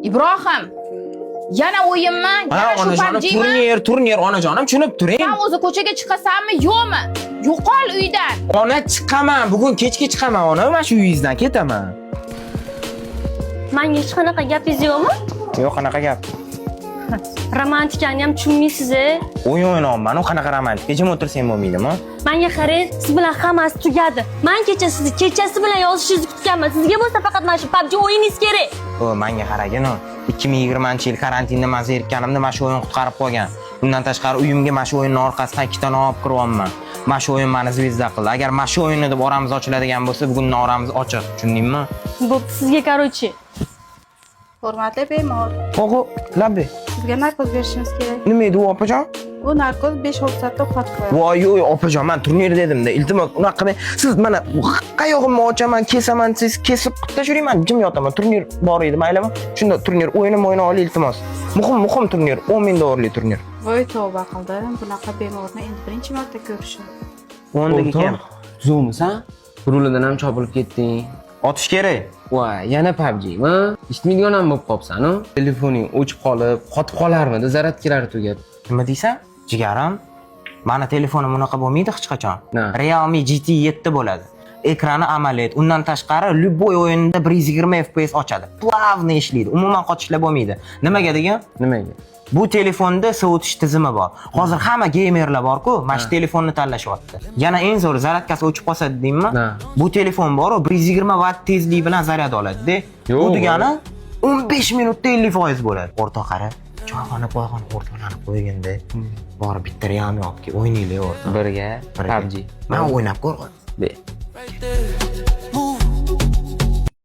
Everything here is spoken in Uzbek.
Ibrohim. Yana o'yinmi? Yana shu PUBG'mi? Turnir onajonim, tushunib turing. Sen o'zi ko'chaga chiqasanmi, yo'qmi? Yo'qol uydan. Ona chiqaman, bugun kechga chiqaman ona, men shu uyingizdan ketaman. Menga hech qanaqa gapingiz yo'qmi? Yo'q, qanaqa gap? Romantikani ham tushunmaysiz. O'yin o'ynayapman, u qanaqa romantika, jim o'tirsang bo'lmaydimi? Menga qarang, siz bilan hammasi tugadi. Men kechasi bilan yozishingizni kutganman. Sizga bo'lsa faqat mana shu PUBG o'yiningiz kerak. O, menga qaragin, 2020-yil karantinda men zerikkanimda mana shu o'yin qutqarib qo'ygan. Bundan tashqari uyimga mana shu o'yinning orqasidan ikkita olib kiryapman. Mana shu o'yin meni zvezda qildi. Agar mana shu o'yinni deb oramiz ochiladigan bo'lsa, bugun oramiz ochiq, tushundingmi? Bo'pti, sizga qarochi. Hurmatli bemor, O'g'o, labbi. sizga narkoz berishimiz kerak. Nima edi u opajon? Bu narkoz 5-6 soatda uxlatib qo'yadi. Voy, opajon, men turnir dedimda. Iltimos, unaqa qilmang. Siz mana qayog'imni ochaman, kesaman, siz kesib tashlashingman, jim yotaman. Turnir bor edi, maylimi? Shunda turnir o'yinni o'ynay iltimos. Muhim turnir, 10 ming dollarlik turnir. Voy tavba qildim, bunaqa bemorni endi birinchi marta ko'rishim. 10 dagi kam. Zo'misan? Rulidan ham chopilib ketding. Otish kerak. Voy, yana PUBG'mi? Eshitmaydigan ham bo'lib qolibsan-ku. Telefoning o'chib qolib, qotib qolarmidi, zaryadkalari tugab. Nima deysan? Jigarim, meni telefonim unaqa bo'lmaydi hech qachon. Realme GT 7 bo'ladi. Ekrani AMOLED, undan tashqari любой o'yinda 120 FPS ochadi. Plavni ishlaydi. Umuman qotishlar bo'lmaydi. Nimaga degan? Nimaga? Bu telefonda sovutish tizimi bor. Hozir hamma gamerlar bor-ku, mana shu telefonni tanlashyapti. Yana eng zo'ri zaryadkasi o'chib qolsa deymi? Bu telefon bor-ku, 120 watt tezlik bilan zaryad oladi-da. Bu degani 15 minutda 50% bo'ladi. O'rta qara. Choyxona o'rtalanib qo'yganda bor bitta Realme olib kelib o'ynaylik o'rta. Birga PUBG. Men o'ynab ko'r. Be.